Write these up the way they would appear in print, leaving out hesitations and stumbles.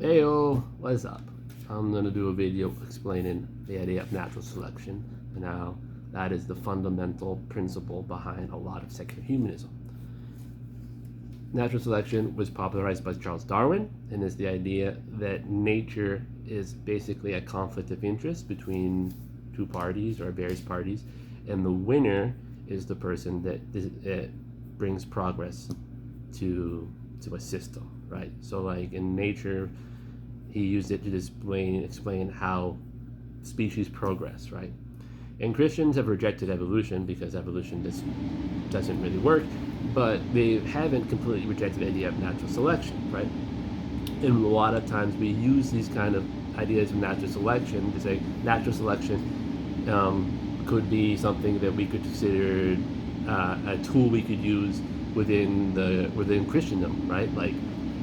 Heyo, what's up? I'm going to do a video explaining the idea of natural selection and how that is the fundamental principle behind a lot of secular humanism. Natural selection was popularized by Charles Darwin and is the idea that nature is basically a conflict of interest between two parties or various parties, and the winner is the person that brings progress to a system, right? So like in nature, he used it to explain how species progress, right? And Christians have rejected evolution because evolution doesn't really work, but they haven't completely rejected the idea of natural selection, right? And a lot of times we use these kind of ideas of natural selection to say natural selection could be something that we could consider a tool we could use within Christendom, right? Like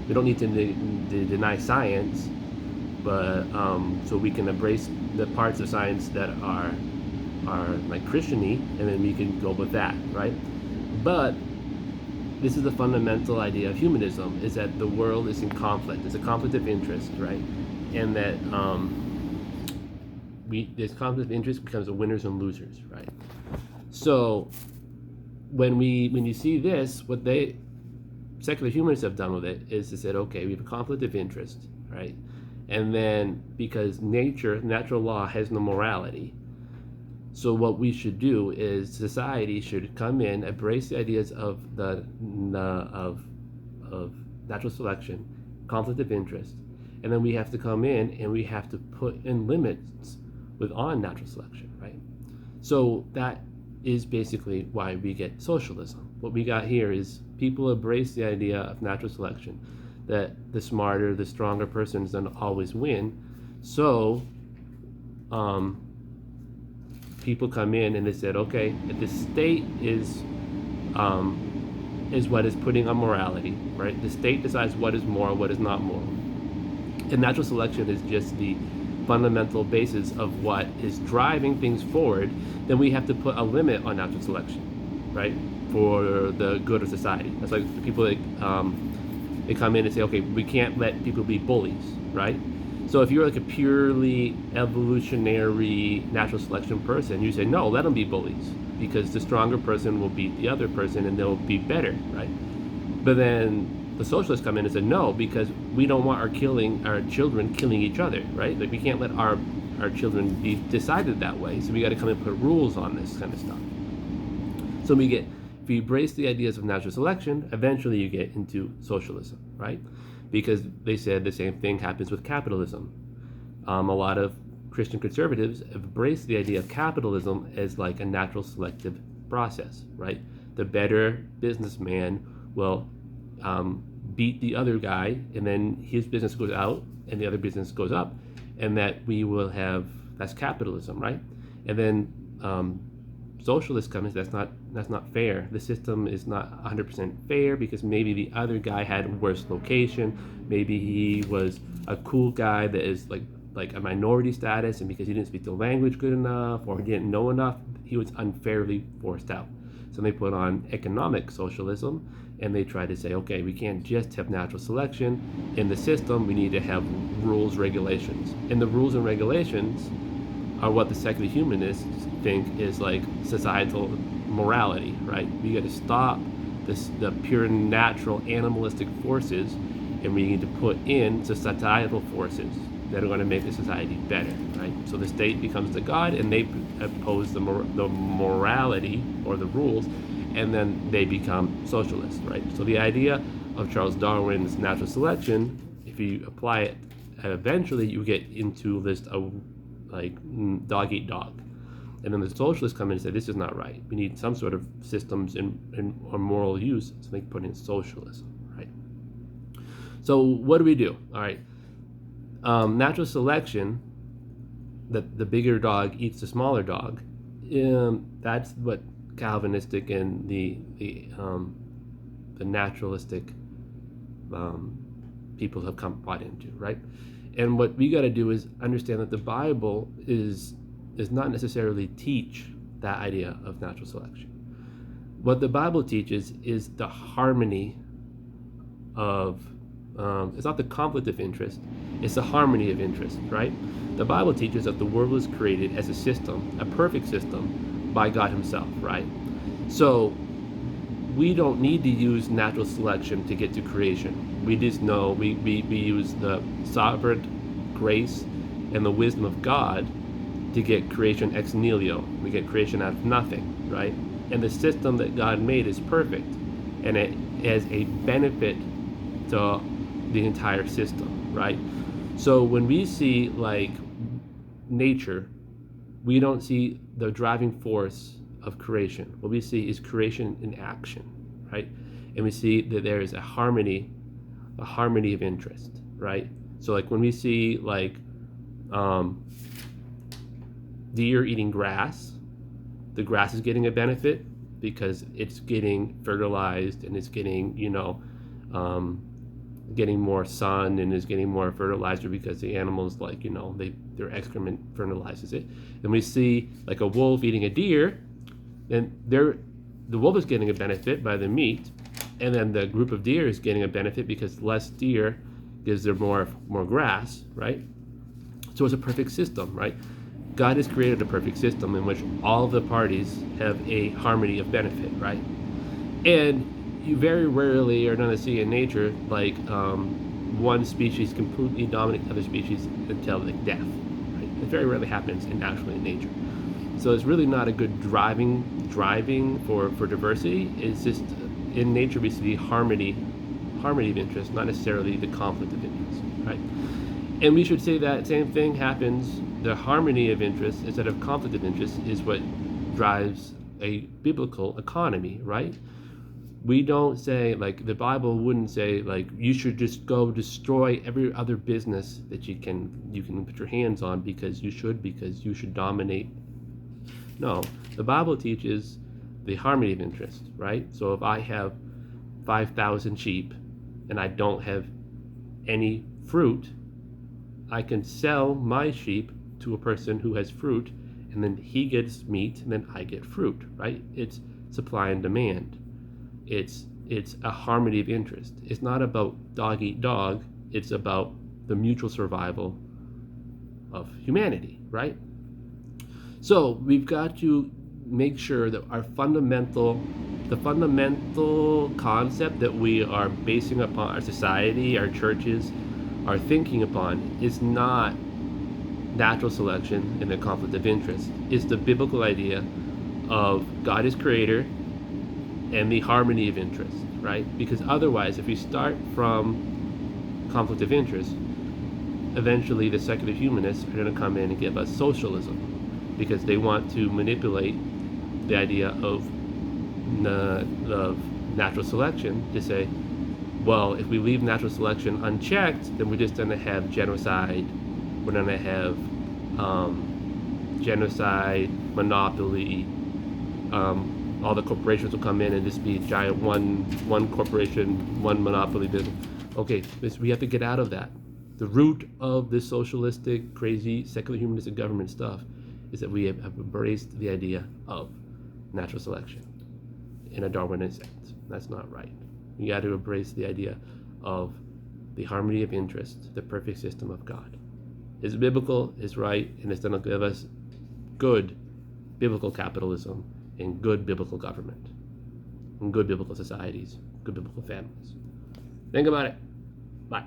we don't need to deny science, but so we can embrace the parts of science that are like Christian-y, and then we can go with that, right? But this is the fundamental idea of humanism: is that the world is in conflict. It's a conflict of interest, right? And that this conflict of interest becomes a winners and losers, right? So when you see this, what secular humanists have done with it is to say, okay, we have a conflict of interest, right? And then because natural law has no morality, so what we should do is society should come in, embrace the ideas of of natural selection, conflict of interest, and then we have to come in and we have to put in limits on natural selection, right? So that is basically why we get socialism. What we got here is people embrace the idea of natural selection, that the smarter, the stronger person is going to always win. So people come in and they said, okay, if the state is what is putting on morality, right? The state decides what is moral, what is not moral. And natural selection is just the fundamental basis of what is driving things forward. Then we have to put a limit on natural selection, right, for the good of society. That's like the people that they come in and say, okay, we can't let people be bullies, right? So if you're like a purely evolutionary natural selection person, you say, no, let them be bullies, because the stronger person will beat the other person and they'll be better, right? But then the socialists come in and say, no, because we don't want our children killing each other, right? Like we can't let our children be decided that way. So we got to come and put rules on this kind of stuff. So if you embrace the ideas of natural selection, eventually you get into socialism, right? Because they said the same thing happens with capitalism. A lot of Christian conservatives have embraced the idea of capitalism as like a natural selective process, right? The better businessman will beat the other guy, and then his business goes out and the other business goes up, and that's capitalism, right? And then socialists come and say that's not fair. The system is not 100% fair because maybe the other guy had a worse location, maybe he was a cool guy that is like a minority status, and because he didn't speak the language good enough or he didn't know enough, he was unfairly forced out. So they put on economic socialism, and they try to say, okay, we can't just have natural selection in the system, we need to have rules, regulations. And the rules and regulations are what the secular humanists think is like societal morality, right? We got to stop the pure natural animalistic forces, and we need to put in societal forces that are going to make the society better, right? So the state becomes the god, and they impose the morality or the rules, and then they become socialists, right? So the idea of Charles Darwin's natural selection, if you apply it, eventually you get into this like dog eat dog. And then the socialists come in and say, this is not right. We need some sort of systems or moral use, so they put in socialism, right? So what do we do? All right. Natural selection, that the bigger dog eats the smaller dog, that's what Calvinistic and the naturalistic people have bought into, right? And what we got to do is understand that the Bible does not necessarily teach that idea of natural selection. What the Bible teaches is the harmony of it's not the conflict of interest, it's the harmony of interest, right? The Bible teaches that the world was created as a system, a perfect system, by God himself, right? So we don't need to use natural selection to get to creation. We just know we use the sovereign grace and the wisdom of God to get creation ex nihilo. We get creation out of nothing, right? And the system that God made is perfect, and it has a benefit to the entire system, right? So when we see like nature, we don't see the driving force of creation. What we see is creation in action, right? And we see that there is a harmony of interest, right? So like when we see like deer eating grass, the grass is getting a benefit because it's getting fertilized and it's getting, getting more sun and is getting more fertilizer because the animals, like, their excrement fertilizes it. And we see like a wolf eating a deer, and the wolf is getting a benefit by the meat, and then the group of deer is getting a benefit because less deer gives them more grass, right? So it's a perfect system, right? God has created a perfect system in which all of the parties have a harmony of benefit, right? And you very rarely are going to see in nature like one species completely dominate other species until like death, right? It very rarely happens actually in nature. So it's really not a good driving for diversity. It's just in nature we see harmony of interest, not necessarily the conflict of interest, right? And we should say that same thing happens. The harmony of interest instead of conflict of interest is what drives a biblical economy, right? We don't say, like, the Bible wouldn't say, like, you should just go destroy every other business that you can put your hands on because you should dominate. No, the Bible teaches the harmony of interest, right? So if I have 5,000 sheep and I don't have any fruit, I can sell my sheep to a person who has fruit, and then he gets meat and then I get fruit, right? It's supply and demand. It's a harmony of interest. It's not about dog eat dog. It's about the mutual survival of humanity, right? So we've got to make sure that the fundamental concept that we are basing upon our society, our churches, are thinking upon is not natural selection and the conflict of interest. It's the biblical idea of God as creator and the harmony of interest, right? Because otherwise, if we start from conflict of interest, eventually the secular humanists are going to come in and give us socialism, because they want to manipulate the idea of natural selection to say, well, if we leave natural selection unchecked, then we're just going to have genocide. We're going to have genocide, monopoly. All the corporations will come in and just be giant one corporation, one monopoly business. Okay, we have to get out of that. The root of this socialistic, crazy, secular humanistic government stuff is that we have embraced the idea of natural selection in a Darwinist sense. That's not right. You got to embrace the idea of the harmony of interest, the perfect system of God. It's biblical, it's right, and it's going to give us good biblical capitalism and good biblical government and good biblical societies, good biblical families. Think about it. Bye.